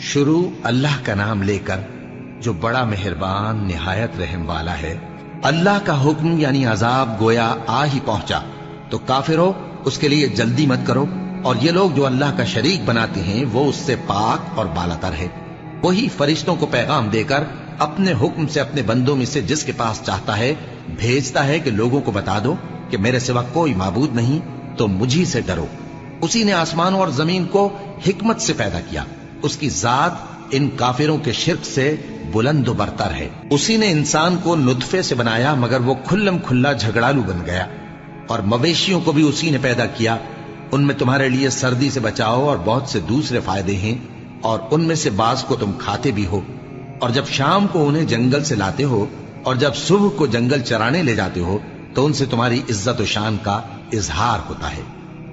شروع اللہ کا نام لے کر جو بڑا مہربان نہایت رحم والا ہے۔ اللہ کا حکم یعنی عذاب گویا آ ہی پہنچا تو کافرو اس کے لیے جلدی مت کرو، اور یہ لوگ جو اللہ کا شریک بناتے ہیں وہ اس سے پاک اور بالاتر ہے۔ وہی فرشتوں کو پیغام دے کر اپنے حکم سے اپنے بندوں میں سے جس کے پاس چاہتا ہے بھیجتا ہے کہ لوگوں کو بتا دو کہ میرے سوا کوئی معبود نہیں، تو مجھی سے ڈرو۔ اسی نے آسمانوں اور زمین کو حکمت سے پیدا کیا، اس کی ذات ان کافروں کے شرک سے بلند و برتر ہے۔ اسی نے انسان کو نطفے سے بنایا مگر وہ کھلم کھلا جھگڑالو بن گیا، اور مویشیوں کو بھی اسی نے پیدا کیا، ان میں تمہارے لیے سردی سے بچاؤ اور بہت سے دوسرے فائدے ہیں، اور ان میں سے بعض کو تم کھاتے بھی ہو، اور جب شام کو انہیں جنگل سے لاتے ہو اور جب صبح کو جنگل چرانے لے جاتے ہو تو ان سے تمہاری عزت و شان کا اظہار ہوتا ہے۔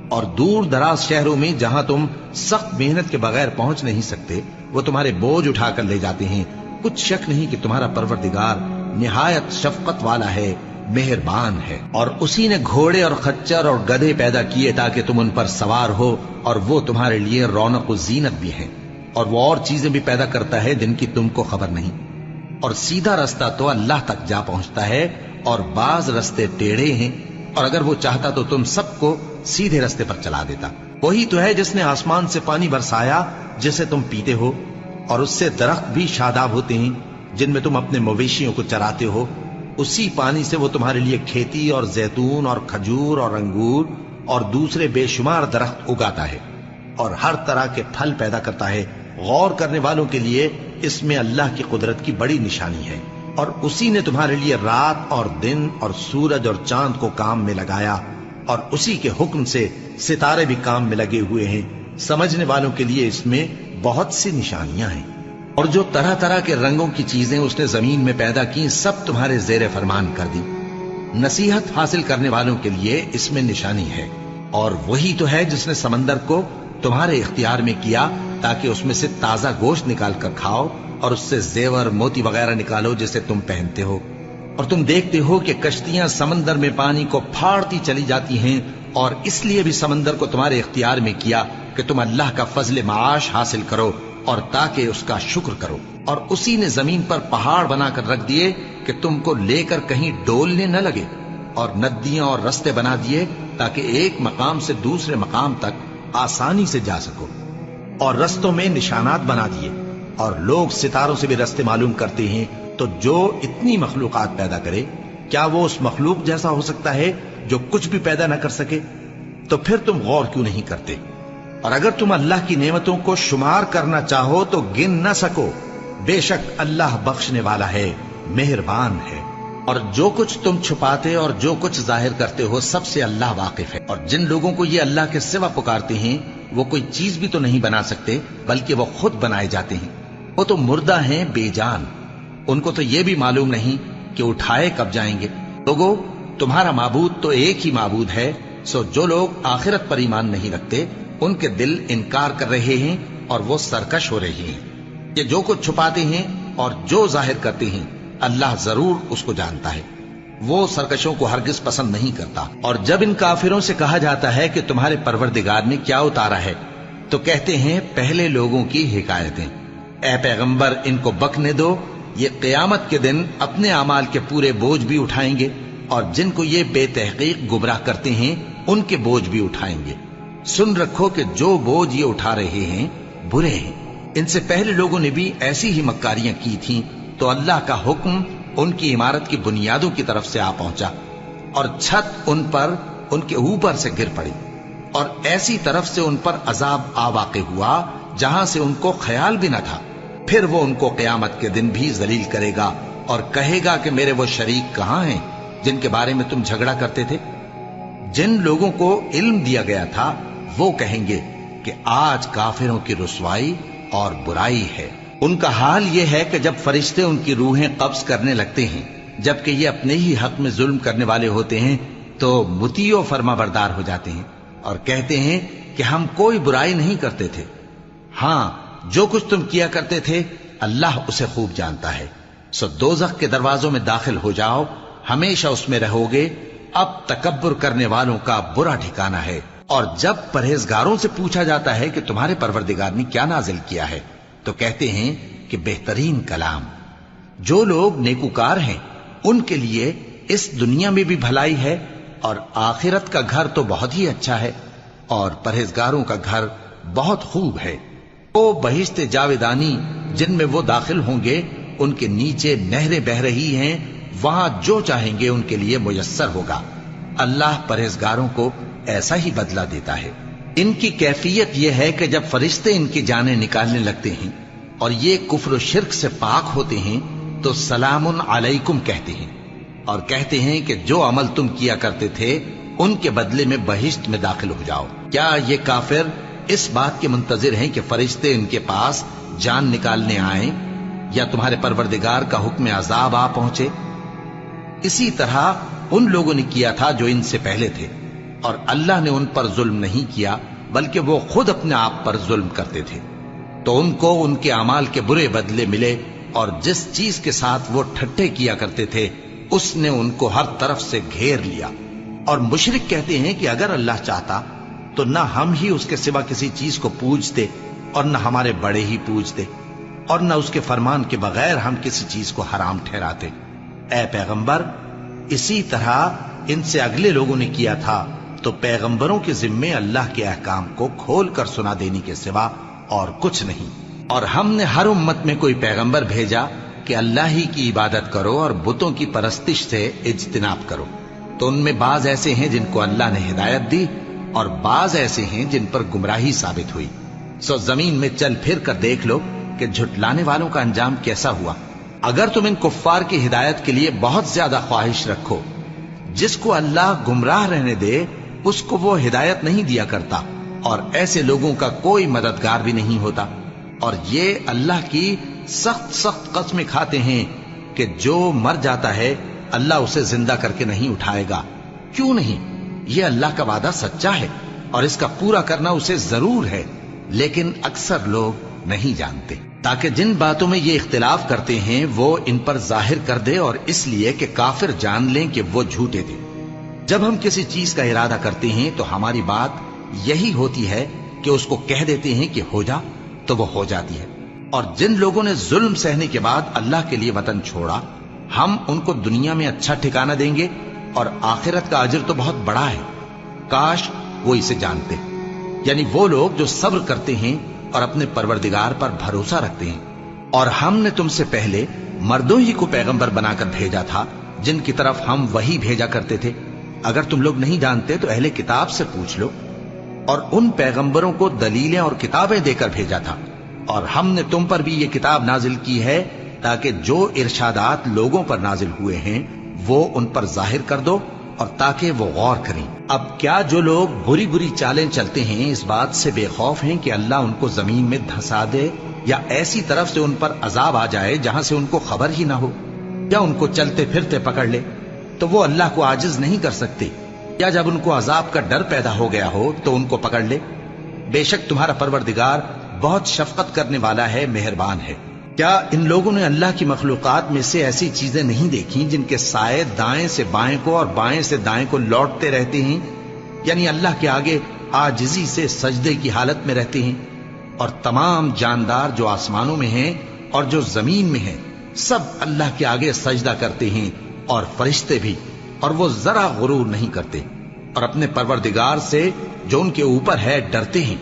اور دور دراز شہروں میں جہاں تم سخت محنت کے بغیر پہنچ نہیں سکتے وہ تمہارے بوجھ اٹھا کر لے جاتے ہیں۔ کچھ شک نہیں کہ تمہارا پروردگار نہایت شفقت والا ہے، مہربان ہے۔ اور اسی نے گھوڑے اور خچر اور گدھے پیدا کیے تاکہ تم ان پر سوار ہو، اور وہ تمہارے لیے رونق و زینت بھی ہیں، اور وہ اور چیزیں بھی پیدا کرتا ہے جن کی تم کو خبر نہیں۔ اور سیدھا رستہ تو اللہ تک جا پہنچتا ہے، اور بعض رستے ٹیڑھے ہیں، اور اگر وہ چاہتا تو تم سب کو سیدھے رستے پر چلا دیتا۔ وہی تو ہے جس نے آسمان سے پانی برسایا جسے تم پیتے ہو، اور اس سے درخت بھی شاداب ہوتے ہیں جن میں تم اپنے مویشیوں کو چراتے ہو۔ اسی پانی سے وہ تمہارے لیے کھیتی اور زیتون اور کھجور اور انگور اور دوسرے بے شمار درخت اگاتا ہے، اور ہر طرح کے پھل پیدا کرتا ہے۔ غور کرنے والوں کے لیے اس میں اللہ کی قدرت کی بڑی نشانی ہے۔ اور اسی نے تمہارے لیے رات اور دن اور سورج اور چاند کو کام میں لگایا، اور اسی کے حکم سے ستارے بھی کام میں لگے ہوئے ہیں۔ سمجھنے والوں کے لیے اس میں بہت سی نشانیاں ہیں۔ اور جو طرح طرح کے رنگوں کی چیزیں اس نے زمین میں پیدا کی سب تمہارے زیر فرمان کر دی۔ نصیحت حاصل کرنے والوں کے لیے اس میں نشانی ہے۔ اور وہی تو ہے جس نے سمندر کو تمہارے اختیار میں کیا تاکہ اس میں سے تازہ گوشت نکال کر کھاؤ، اور اس سے زیور موتی وغیرہ نکالو جسے تم پہنتے ہو۔ اور تم دیکھتے ہو کہ کشتیاں سمندر میں پانی کو پھاڑتی چلی جاتی ہیں، اور اس لیے بھی سمندر کو تمہارے اختیار میں کیا کہ تم اللہ کا فضل معاش حاصل کرو اور تاکہ اس کا شکر کرو۔ اور اسی نے زمین پر پہاڑ بنا کر رکھ دیے کہ تم کو لے کر کہیں ڈولنے نہ لگے، اور ندیاں اور رستے بنا دیے تاکہ ایک مقام سے دوسرے مقام تک آسانی سے جا سکو، اور رستوں میں نشانات بنا دیے۔ اور لوگ ستاروں سے بھی رستے معلوم کرتے ہیں، تو جو اتنی مخلوقات پیدا کرے کیا وہ اس مخلوق جیسا ہو سکتا ہے جو کچھ بھی پیدا نہ کر سکے؟ تو پھر تم غور کیوں نہیں کرتے؟ اور اگر تم اللہ کی نعمتوں کو شمار کرنا چاہو تو گن نہ سکو۔ بے شک اللہ بخشنے والا ہے، مہربان ہے۔ اور جو کچھ تم چھپاتے اور جو کچھ ظاہر کرتے ہو سب سے اللہ واقف ہے۔ اور جن لوگوں کو یہ اللہ کے سوا پکارتے ہیں وہ کوئی چیز بھی تو نہیں بنا سکتے بلکہ وہ خود بنائے جاتے ہیں۔ وہ تو مردہ ہیں بے جان، ان کو تو یہ بھی معلوم نہیں کہ اٹھائے کب جائیں گے۔ لوگو تمہارا معبود تو ایک ہی معبود ہے، سو جو لوگ آخرت پر ایمان نہیں رکھتے ان کے دل انکار کر رہے ہیں اور وہ سرکش ہو رہے ہیں۔ یہ جو کچھ چھپاتے ہیں اور جو ظاہر کرتے ہیں اللہ ضرور اس کو جانتا ہے، وہ سرکشوں کو ہرگز پسند نہیں کرتا۔ اور جب ان کافروں سے کہا جاتا ہے کہ تمہارے پروردگار نے کیا اتارا ہے تو کہتے ہیں پہلے لوگوں کی حکایتیں۔ اے پیغمبر ان کو بکنے دو، یہ قیامت کے دن اپنے اعمال کے پورے بوجھ بھی اٹھائیں گے، اور جن کو یہ بے تحقیق گمراہ کرتے ہیں ان کے بوجھ بھی اٹھائیں گے۔ سن رکھو کہ جو بوجھ یہ اٹھا رہے ہیں برے ہیں۔ ان سے پہلے لوگوں نے بھی ایسی ہی مکاریاں کی تھیں، تو اللہ کا حکم ان کی عمارت کی بنیادوں کی طرف سے آ پہنچا، اور چھت ان پر ان کے اوپر سے گر پڑی، اور ایسی طرف سے ان پر عذاب آ واقع ہوا جہاں سے ان کو خیال بھی نہ تھا۔ پھر وہ ان کو قیامت کے دن بھی ذلیل کرے گا اور کہے گا کہ میرے وہ شریک کہاں ہیں جن کے بارے میں تم جھگڑا کرتے تھے؟ جن لوگوں کو علم دیا گیا تھا وہ کہیں گے کہ آج کافروں کی رسوائی اور برائی ہے۔ ان کا حال یہ ہے کہ جب فرشتے ان کی روحیں قبض کرنے لگتے ہیں جبکہ یہ اپنے ہی حق میں ظلم کرنے والے ہوتے ہیں تو مطیع و فرما بردار ہو جاتے ہیں اور کہتے ہیں کہ ہم کوئی برائی نہیں کرتے تھے۔ ہاں جو کچھ تم کیا کرتے تھے اللہ اسے خوب جانتا ہے۔ سو دوزخ کے دروازوں میں داخل ہو جاؤ، ہمیشہ اس میں رہو گے، اب تکبر کرنے والوں کا برا ٹھکانہ ہے۔ اور جب پرہیزگاروں سے پوچھا جاتا ہے کہ تمہارے پروردگار نے کیا نازل کیا ہے تو کہتے ہیں کہ بہترین کلام. جو لوگ نیکوکار ہیں ان کے لیے اس دنیا میں بھی بھلائی ہے اور آخرت کا گھر تو بہت ہی اچھا ہے، اور پرہیزگاروں کا گھر بہت خوب ہے. وہ بہشت جاویدانی جن میں وہ داخل ہوں گے، ان کے نیچے نہریں بہہ رہی ہیں، وہاں جو چاہیں گے ان کے لیے میسر ہوگا. اللہ پرہیزگاروں کو ایسا ہی بدلہ دیتا ہے. ان کی کیفیت یہ ہے کہ جب فرشتے ان کی جانیں نکالنے لگتے ہیں اور یہ کفر و شرک سے پاک ہوتے ہیں تو سلام علیکم کہتے ہیں، اور کہتے ہیں کہ جو عمل تم کیا کرتے تھے ان کے بدلے میں بہشت میں داخل ہو جاؤ. کیا یہ کافر اس بات کے منتظر ہیں کہ فرشتے ان کے پاس جان نکالنے آئیں یا تمہارے پروردگار کا حکم عذاب آ پہنچے؟ اسی طرح ان لوگوں نے کیا تھا جو ان سے پہلے تھے، اور اللہ نے ان پر ظلم نہیں کیا بلکہ وہ خود اپنے آپ پر ظلم کرتے تھے. تو ان کو ان کے اعمال کے برے بدلے ملے، اور جس چیز کے ساتھ وہ ٹھٹھے کیا کرتے تھے اس نے ان کو ہر طرف سے گھیر لیا. اور مشرک کہتے ہیں کہ اگر اللہ چاہتا تو نہ ہم ہی اس کے سوا کسی چیز کو پوجتے اور نہ ہمارے بڑے ہی پوجتے، اور نہ اس کے فرمان کے بغیر ہم کسی چیز کو حرام ٹھہراتے. اے پیغمبر، اسی طرح ان سے اگلے لوگوں نے کیا تھا، تو پیغمبروں کے ذمے اللہ کے احکام کو کھول کر سنا دینے کے سوا اور کچھ نہیں. اور ہم نے ہر امت میں کوئی پیغمبر بھیجا کہ اللہ ہی کی عبادت کرو اور بتوں کی پرستش سے اجتناب کرو. تو ان میں بعض ایسے ہیں جن کو اللہ نے ہدایت دی اور بعض ایسے ہیں جن پر گمراہی ثابت ہوئی. سو زمین میں چل پھر کر دیکھ لو کہ جھٹلانے والوں کا انجام کیسا ہوا. اگر تم ان کفار کی ہدایت کے لیے بہت زیادہ خواہش رکھو، جس کو اللہ گمراہ رہنے دے اس کو وہ ہدایت نہیں دیا کرتا، اور ایسے لوگوں کا کوئی مددگار بھی نہیں ہوتا. اور یہ اللہ کی سخت سخت قسمیں کھاتے ہیں کہ جو مر جاتا ہے اللہ اسے زندہ کر کے نہیں اٹھائے گا. کیوں نہیں؟ یہ اللہ کا وعدہ سچا ہے اور اس کا پورا کرنا اسے ضرور ہے، لیکن اکثر لوگ نہیں جانتے. تاکہ جن باتوں میں یہ اختلاف کرتے ہیں وہ ان پر ظاہر کر دے، اور اس لیے کہ کافر جان لیں کہ وہ جھوٹے تھے. جب ہم کسی چیز کا ارادہ کرتے ہیں تو ہماری بات یہی ہوتی ہے کہ اس کو کہہ دیتے ہیں کہ ہو جا، تو وہ ہو جاتی ہے. اور جن لوگوں نے ظلم سہنے کے بعد اللہ کے لیے وطن چھوڑا، ہم ان کو دنیا میں اچھا ٹھکانہ دیں گے، اور آخرت کا اجر تو بہت بڑا ہے. کاش وہ اسے جانتے. یعنی وہ لوگ جو صبر کرتے ہیں اور اپنے پروردگار پر بھروسہ رکھتے ہیں. اور ہم نے تم سے پہلے مردوں ہی کو پیغمبر بنا کر بھیجا تھا جن کی طرف ہم وہی بھیجا کرتے تھے. اگر تم لوگ نہیں جانتے تو اہل کتاب سے پوچھ لو. اور ان پیغمبروں کو دلیلیں اور کتابیں دے کر بھیجا تھا، اور ہم نے تم پر بھی یہ کتاب نازل کی ہے تاکہ جو ارشادات لوگوں پر نازل ہوئے ہیں وہ ان پر ظاہر کر دو، اور تاکہ وہ غور کریں. اب کیا جو لوگ بری بری چالیں چلتے ہیں اس بات سے بے خوف ہیں کہ اللہ ان کو زمین میں دھسا دے، یا ایسی طرف سے ان پر عذاب آ جائے جہاں سے ان کو خبر ہی نہ ہو، یا ان کو چلتے پھرتے پکڑ لے تو وہ اللہ کو عاجز نہیں کر سکتے، یا جب ان کو عذاب کا ڈر پیدا ہو گیا ہو تو ان کو پکڑ لے؟ بے شک تمہارا پروردگار بہت شفقت کرنے والا ہے، مہربان ہے. کیا ان لوگوں نے اللہ کی مخلوقات میں سے ایسی چیزیں نہیں دیکھی جن کے سائے دائیں سے بائیں کو اور بائیں سے دائیں کو لوٹتے رہتے ہیں؟ یعنی اللہ کے آگے عاجزی سے سجدے کی حالت میں رہتے ہیں. اور تمام جاندار جو آسمانوں میں ہیں اور جو زمین میں ہیں سب اللہ کے آگے سجدہ کرتے ہیں، اور فرشتے بھی، اور وہ ذرا غرور نہیں کرتے، اور اپنے پروردگار سے جو ان کے اوپر ہے ڈرتے ہیں،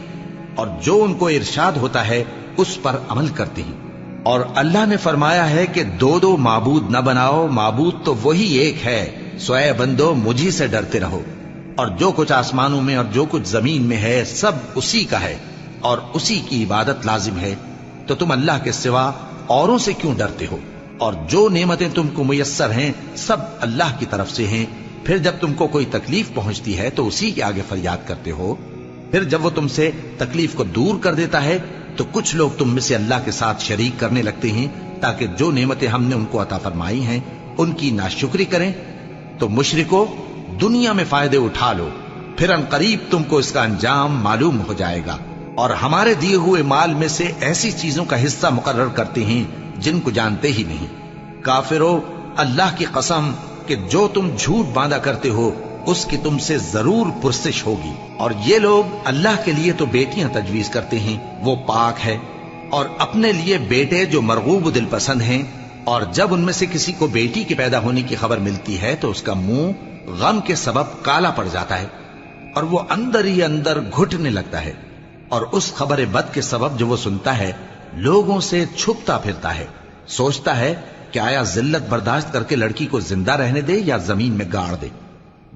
اور جو ان کو ارشاد ہوتا ہے اس پر عمل کرتے ہیں. اور اللہ نے فرمایا ہے کہ دو دو معبود نہ بناؤ، معبود تو وہی ایک ہے، سو اے بندو مجھی سے ڈرتے رہو. اور جو کچھ آسمانوں میں اور جو کچھ زمین میں ہے سب اسی کا ہے، اور اسی کی عبادت لازم ہے. تو تم اللہ کے سوا اوروں سے کیوں ڈرتے ہو؟ اور جو نعمتیں تم کو میسر ہیں سب اللہ کی طرف سے ہیں. پھر جب تم کو کوئی تکلیف پہنچتی ہے تو اسی کے آگے فریاد کرتے ہو. پھر جب وہ تم سے تکلیف کو دور کر دیتا ہے تو کچھ لوگ تم میں سے اللہ کے ساتھ شریک کرنے لگتے ہیں تاکہ جو نعمتیں ہم نے ان کو عطا فرمائی ہیں ان کی ناشکری کریں. تو مشرکو، دنیا میں فائدے اٹھا لو، پھر ان قریب تم کو اس کا انجام معلوم ہو جائے گا. اور ہمارے دیے ہوئے مال میں سے ایسی چیزوں کا حصہ مقرر کرتے ہیں جن کو جانتے ہی نہیں. کافرو، اللہ کی قسم کہ جو تم جھوٹ باندھا کرتے ہو اس کی تم سے ضرور پرسش ہوگی. اور یہ لوگ اللہ کے لیے تو بیٹیاں تجویز کرتے ہیں، وہ پاک ہے، اور اپنے لیے بیٹے جو مرغوب و دل پسند ہیں، اور جب ان میں سے کسی کو بیٹی کے پیدا ہونے کی خبر ملتی ہے تو اس کا منہ غم کے سبب کالا پڑ جاتا ہے اور وہ اندر ہی اندر گھٹنے لگتا ہے، اور اس خبر بد کے سبب جو وہ سنتا ہے لوگوں سے چھپتا پھرتا ہے، سوچتا ہے کہ آیا ذلت برداشت کر کے لڑکی کو زندہ رہنے دے یا زمین میں گاڑ دے۔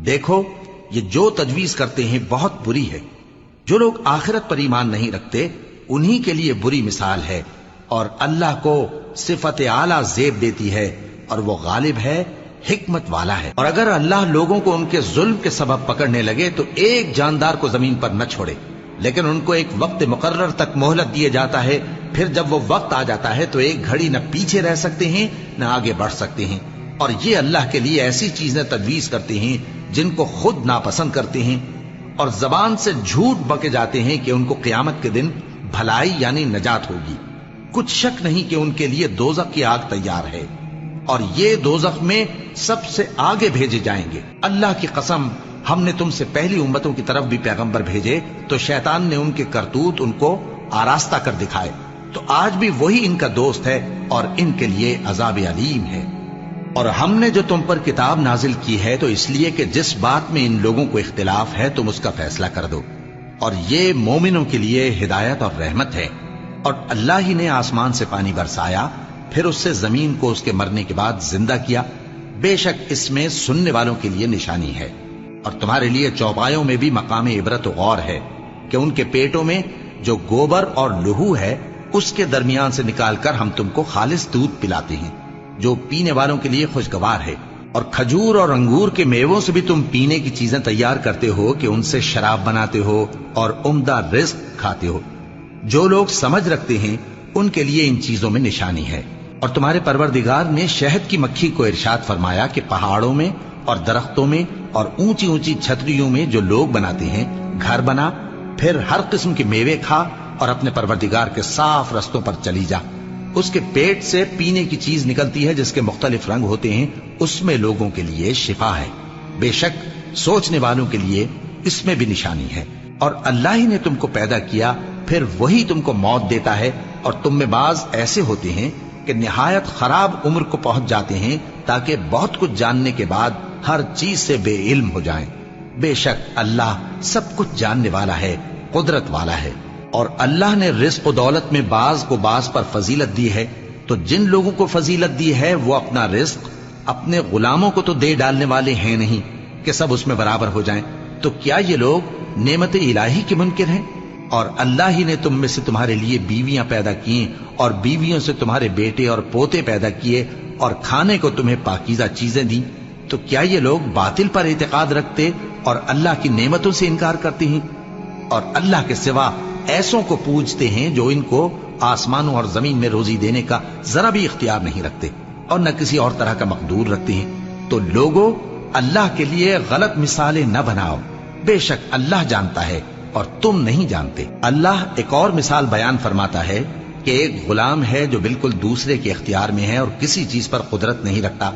دیکھو یہ جو تجویز کرتے ہیں بہت بری ہے۔ جو لوگ آخرت پر ایمان نہیں رکھتے انہی کے لیے بری مثال ہے، اور اللہ کو صفت اعلیٰ زیب دیتی ہے، اور وہ غالب ہے، حکمت والا ہے۔ اور اگر اللہ لوگوں کو ان کے ظلم کے سبب پکڑنے لگے تو ایک جاندار کو زمین پر نہ چھوڑے، لیکن ان کو ایک وقت مقرر تک مہلت دیے جاتا ہے، پھر جب وہ وقت آ جاتا ہے تو ایک گھڑی نہ پیچھے رہ سکتے ہیں نہ آگے بڑھ سکتے ہیں۔ اور یہ اللہ کے لیے ایسی چیزیں تجویز کرتے ہیں جن کو خود ناپسند کرتے ہیں، اور زبان سے جھوٹ بکے جاتے ہیں کہ ان کو قیامت کے دن بھلائی یعنی نجات ہوگی۔ کچھ شک نہیں کہ ان کے لیے دوزخ کی آگ تیار ہے، اور یہ دوزخ میں سب سے آگے بھیجے جائیں گے۔ اللہ کی قسم، ہم نے تم سے پہلی امتوں کی طرف بھی پیغمبر بھیجے تو شیطان نے ان کے کرتوت ان کو آراستہ کر دکھائے، تو آج بھی وہی ان کا دوست ہے اور ان کے لیے عذاب علیم ہے۔ اور ہم نے جو تم پر کتاب نازل کی ہے تو اس لیے کہ جس بات میں ان لوگوں کو اختلاف ہے تم اس کا فیصلہ کر دو، اور یہ مومنوں کے لیے ہدایت اور رحمت ہے۔ اور اللہ ہی نے آسمان سے پانی برسایا، پھر اس سے زمین کو اس کے مرنے کے بعد زندہ کیا، بے شک اس میں سننے والوں کے لیے نشانی ہے۔ اور تمہارے لیے چوپایوں میں بھی مقام عبرت و غور ہے کہ ان کے پیٹوں میں جو گوبر اور لہو ہے اس کے درمیان سے نکال کر ہم تم کو خالص دودھ پلاتے ہیں جو پینے والوں کے لیے خوشگوار ہے، اور کھجور اور انگور کے میووں سے بھی تم پینے کی چیزیں تیار کرتے ہو کہ ان سے شراب بناتے ہو اور عمدہ رزق کھاتے ہو۔ جو لوگ سمجھ رکھتے ہیں ان کے لیے ان چیزوں میں نشانی ہے۔ اور تمہارے پروردگار نے شہد کی مکھی کو ارشاد فرمایا کہ پہاڑوں میں اور درختوں میں اور اونچی اونچی چھتریوں میں جو لوگ بناتے ہیں گھر بنا، پھر ہر قسم کے میوے کھا اور اپنے پروردگار کے صاف رستوں پر چلی جا۔ اس کے پیٹ سے پینے کی چیز نکلتی ہے جس کے مختلف رنگ ہوتے ہیں، اس میں لوگوں کے لیے شفا ہے، بے شک سوچنے والوں کے لیے اس میں بھی نشانی ہے۔ اور اللہ ہی نے تم کو پیدا کیا، پھر وہی تم کو موت دیتا ہے، اور تم میں بعض ایسے ہوتے ہیں کہ نہایت خراب عمر کو پہنچ جاتے ہیں تاکہ بہت کچھ جاننے کے بعد ہر چیز سے بے علم ہو جائیں۔ بے شک اللہ سب کچھ جاننے والا ہے، قدرت والا ہے۔ اور اللہ نے رزق و دولت میں بعض کو بعض پر فضیلت دی ہے، تو جن لوگوں کو فضیلت دی ہے وہ اپنا رزق اپنے غلاموں کو تو دے ڈالنے والے ہیں نہیں کہ سب اس میں برابر ہو جائیں، تو کیا یہ لوگ نعمت الہی کے منکر ہیں؟ اور اللہ ہی نے تم میں سے تمہارے لیے بیویاں پیدا کی اور بیویوں سے تمہارے بیٹے اور پوتے پیدا کیے اور کھانے کو تمہیں پاکیزہ چیزیں دیں، تو کیا یہ لوگ باطل پر اعتقاد رکھتے اور اللہ کی نعمتوں سے انکار کرتے ہیں؟ اور اللہ کے سوا ایسوں کو پوجتے ہیں جو ان کو آسمانوں اور زمین میں روزی دینے کا ذرا بھی اختیار نہیں رکھتے اور نہ کسی اور طرح کا مقدور رکھتے ہیں۔ تو لوگوں اللہ کے لیے غلط مثالیں نہ بناؤ، بے شک اللہ جانتا ہے اور تم نہیں جانتے۔ اللہ ایک اور مثال بیان فرماتا ہے کہ ایک غلام ہے جو بالکل دوسرے کے اختیار میں ہے اور کسی چیز پر قدرت نہیں رکھتا،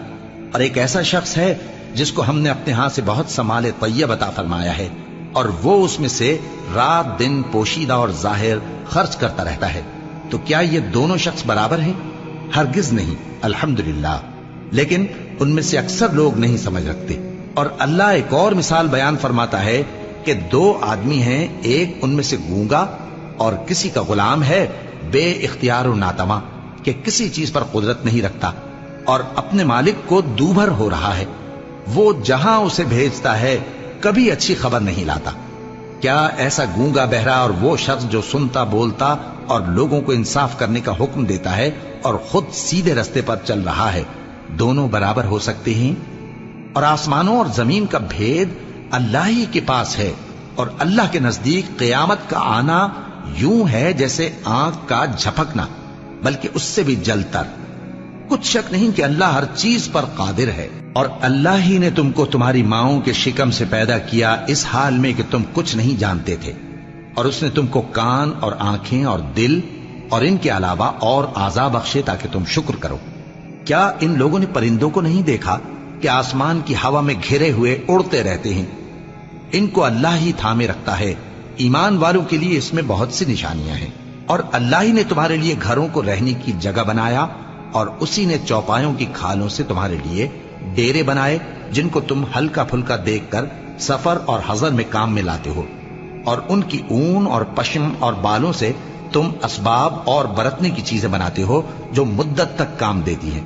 اور ایک ایسا شخص ہے جس کو ہم نے اپنے ہاں سے بہت سا مال طیب عطا فرمایا ہے اور وہ اس میں سے رات دن پوشیدہ اور ظاہر خرچ کرتا رہتا ہے، تو کیا یہ دونوں شخص برابر ہیں؟ ہرگز نہیں، الحمدللہ، لیکن ان میں سے اکثر لوگ نہیں سمجھ رکھتے۔ اور اللہ ایک اور مثال بیان فرماتا ہے کہ دو آدمی ہیں، ایک ان میں سے گونگا اور کسی کا غلام ہے بے اختیار و ناتواں کہ کسی چیز پر قدرت نہیں رکھتا اور اپنے مالک کو دوبھر ہو رہا ہے، وہ جہاں اسے بھیجتا ہے کبھی اچھی خبر نہیں لاتا۔ کیا ایسا گونگا بہرا اور وہ شخص جو سنتا بولتا اور لوگوں کو انصاف کرنے کا حکم دیتا ہے اور خود سیدھے رستے پر چل رہا ہے، دونوں برابر ہو سکتے ہیں؟ اور آسمانوں اور زمین کا بھید اللہ ہی کے پاس ہے، اور اللہ کے نزدیک قیامت کا آنا یوں ہے جیسے آنکھ کا جھپکنا، بلکہ اس سے بھی جلتر۔ کچھ شک نہیں کہ اللہ ہر چیز پر قادر ہے۔ اور اللہ ہی نے تم کو تمہاری ماؤں کے شکم سے پیدا کیا اس حال میں کہ تم کچھ نہیں جانتے تھے، اور اس نے تم کو کان اور آنکھیں اور دل اور ان کے علاوہ اور اعضاء بخشے تاکہ تم شکر کرو۔ کیا ان لوگوں نے پرندوں کو نہیں دیکھا کہ آسمان کی ہوا میں گھرے ہوئے اڑتے رہتے ہیں؟ ان کو اللہ ہی تھامے رکھتا ہے۔ ایمان والوں کے لیے اس میں بہت سی نشانیاں ہیں۔ اور اللہ ہی نے تمہارے لیے گھروں کو رہنے کی جگہ بنایا، اور اسی نے چوپایوں کی کھالوں سے تمہارے لیے ڈیرے بنائے جن کو تم ہلکا پھلکا دیکھ کر سفر اور حضر میں کام میں لاتے ہو، اور ان کی اون اور پشم اور بالوں سے تم اسباب اور برتنے کی چیزیں بناتے ہو جو مدت تک کام دیتی ہیں۔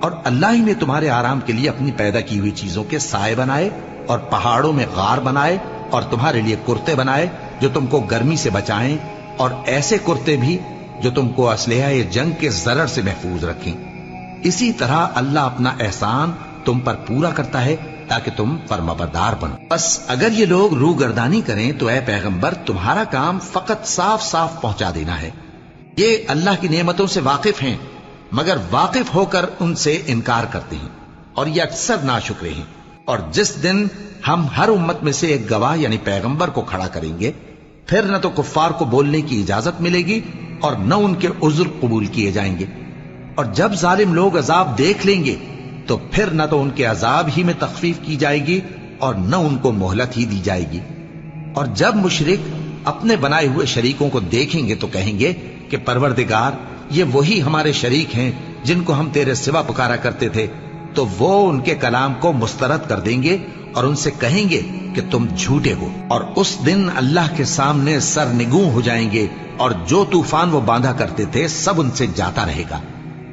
اور اللہ ہی نے تمہارے آرام کے لیے اپنی پیدا کی ہوئی چیزوں کے سائے بنائے، اور پہاڑوں میں غار بنائے، اور تمہارے لیے کرتے بنائے جو تم کو گرمی سے بچائیں، اور ایسے کرتے بھی جو تم کو اسلحہ جنگ کے ضرر سے محفوظ رکھیں۔ اسی طرح اللہ اپنا احسان تم پر پورا کرتا ہے تاکہ تم فرمانبردار بنو۔ بس اگر یہ لوگ روگردانی کریں تو اے پیغمبر تمہارا کام فقط صاف صاف پہنچا دینا ہے۔ یہ اللہ کی نعمتوں سے واقف ہیں مگر واقف ہو کر ان سے انکار کرتے ہیں، اور یہ اکثر ناشکرے ہیں۔ اور جس دن ہم ہر امت میں سے ایک گواہ یعنی پیغمبر کو کھڑا کریں گے، پھر نہ تو کفار کو بولنے کی اجازت ملے گی اور نہ ان کے عذر قبول کیے جائیں گے۔ اور جب ظالم لوگ عذاب دیکھ لیں گے تو پھر نہ تو ان کے عذاب ہی میں تخفیف کی جائے گی اور نہ ان کو مہلت ہی دی جائے گی۔ اور جب مشرک اپنے بنائے ہوئے شریکوں کو دیکھیں گے تو کہیں گے کہ پروردگار، یہ وہی ہمارے شریک ہیں جن کو ہم تیرے سوا پکارا کرتے تھے، تو وہ ان کے کلام کو مسترد کر دیں گے اور ان سے کہیں گے کہ تم جھوٹے ہو۔ اور اس دن اللہ کے سامنے سرنگوں ہو جائیں گے، اور جو طوفان وہ باندھا کرتے تھے سب ان سے جاتا رہے گا۔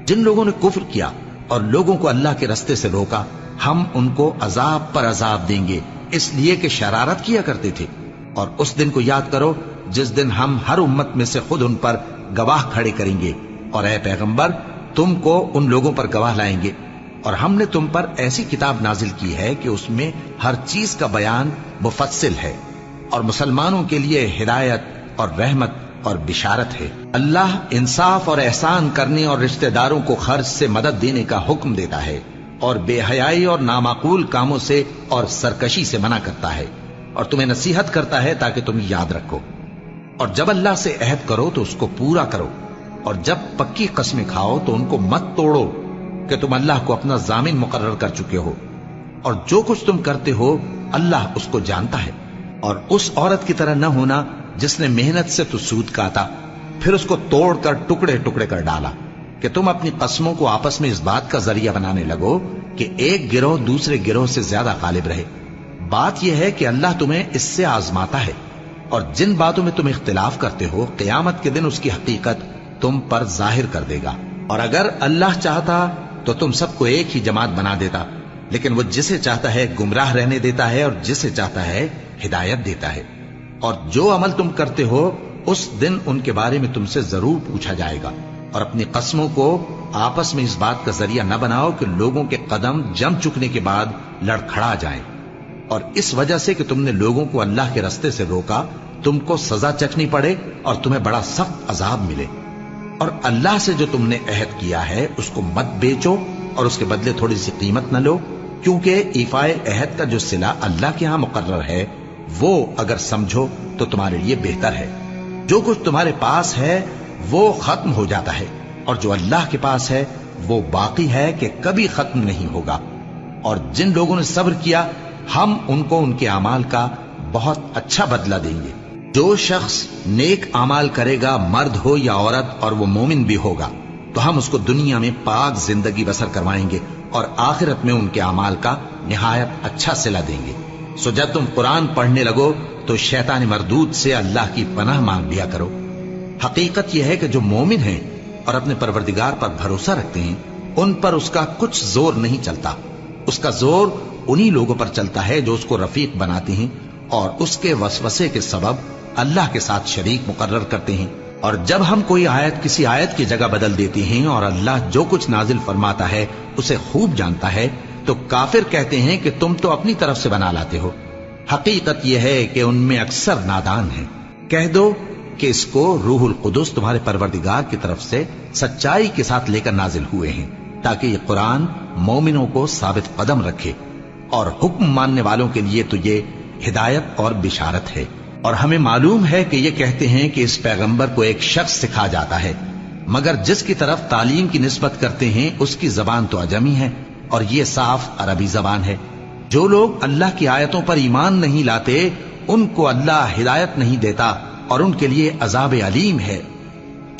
جن لوگوں نے کفر کیا اور لوگوں کو اللہ کے رستے سے روکا، ہم ان کو عذاب پر عذاب دیں گے اس لیے کہ شرارت کیا کرتے تھے۔ اور اس دن کو یاد کرو جس دن ہم ہر امت میں سے خود ان پر گواہ کھڑے کریں گے، اور اے پیغمبر تم کو ان لوگوں پر گواہ لائیں گے۔ اور ہم نے تم پر ایسی کتاب نازل کی ہے کہ اس میں ہر چیز کا بیان مفصل ہے، اور مسلمانوں کے لیے ہدایت اور رحمت اور بشارت ہے۔ اللہ انصاف اور احسان کرنے اور رشتہ داروں کو خرچ سے مدد دینے کا حکم دیتا ہے، اور بے حیائی اور نامعقول کاموں سے اور سرکشی سے منع کرتا ہے، اور تمہیں نصیحت کرتا ہے تاکہ تم یاد رکھو۔ اور جب اللہ سے عہد کرو تو اس کو پورا کرو، اور جب پکی قسمیں کھاؤ تو ان کو مت توڑو کہ تم اللہ کو اپنا ضامن مقرر کر چکے ہو، اور جو کچھ تم کرتے ہو اللہ اس کو جانتا ہے۔ اور اس عورت کی طرح نہ ہونا جس نے محنت سے تو سود کاتا پھر اس کو توڑ کر ٹکڑے ٹکڑے کر ڈالا، کہ تم اپنی قسموں کو آپس میں اس بات کا ذریعہ بنانے لگو کہ ایک گروہ دوسرے گروہ سے زیادہ غالب رہے۔ بات یہ ہے کہ اللہ تمہیں اس سے آزماتا ہے، اور جن باتوں میں تم اختلاف کرتے ہو قیامت کے دن اس کی حقیقت تم پر ظاہر کر دے گا۔ اور اگر اللہ چاہتا تو تم سب کو ایک ہی جماعت بنا دیتا، لیکن وہ جسے چاہتا ہے گمراہ رہنے دیتا ہے اور جسے چاہتا ہے ہدایت دیتا ہے۔ اور جو عمل تم کرتے ہو اس دن ان کے بارے میں تم سے ضرور پوچھا جائے گا۔ اور اپنی قسموں کو آپس میں اس بات کا ذریعہ نہ بناؤ کہ لوگوں کے قدم جم چکنے کے بعد لڑکھڑا جائیں، اور اس وجہ سے کہ تم نے لوگوں کو اللہ کے رستے سے روکا تم کو سزا چکھنی پڑے اور تمہیں بڑا سخت عذاب ملے۔ اور اللہ سے جو تم نے عہد کیا ہے اس کو مت بیچو اور اس کے بدلے تھوڑی سی قیمت نہ لو، کیونکہ ایفائے عہد کا جو صلہ اللہ کے ہاں مقرر ہے وہ اگر سمجھو تو تمہارے لیے بہتر ہے۔ جو کچھ تمہارے پاس ہے وہ ختم ہو جاتا ہے، اور جو اللہ کے پاس ہے وہ باقی ہے کہ کبھی ختم نہیں ہوگا۔ اور جن لوگوں نے صبر کیا ہم ان کو ان کے اعمال کا بہت اچھا بدلہ دیں گے۔ جو شخص نیک اعمال کرے گا مرد ہو یا عورت اور وہ مومن بھی ہوگا تو ہم اس کو دنیا میں پاک زندگی بسر کروائیں گے اور آخرت میں ان کے اعمال کا نہایت اچھا صلہ دیں گے۔ سو جب تم قرآن پڑھنے لگو تو شیطان مردود سے اللہ کی پناہ مانگ لیا کرو۔ حقیقت یہ ہے کہ جو مومن ہیں اور اپنے پروردگار پر بھروسہ رکھتے ہیں ان پر اس کا کچھ زور نہیں چلتا۔ اس کا زور انہی لوگوں پر چلتا ہے جو اس کو رفیق بناتے ہیں اور اس کے وسوسے کے سبب اللہ کے ساتھ شریک مقرر کرتے ہیں۔ اور جب ہم کوئی آیت کسی آیت کی جگہ بدل دیتے ہیں اور اللہ جو کچھ نازل فرماتا ہے اسے خوب جانتا ہے تو کافر کہتے ہیں کہ تم تو اپنی طرف سے بنا لاتے ہو۔ حقیقت یہ ہے کہ ان میں اکثر نادان ہیں۔ کہہ دو کہ اس کو روح القدس تمہارے پروردگار کی طرف سے سچائی کے ساتھ لے کر نازل ہوئے ہیں تاکہ یہ قرآن مومنوں کو ثابت قدم رکھے، اور حکم ماننے والوں کے لیے تو یہ ہدایت اور بشارت ہے۔ اور ہمیں معلوم ہے کہ یہ کہتے ہیں کہ اس پیغمبر کو ایک شخص سکھا جاتا ہے، مگر جس کی طرف تعلیم کی نسبت کرتے ہیں اس کی زبان تو عجمی ہے اور یہ صاف عربی زبان ہے۔ جو لوگ اللہ کی آیتوں پر ایمان نہیں لاتے ان کو اللہ ہدایت نہیں دیتا اور ان کے لیے عذاب علیم ہے۔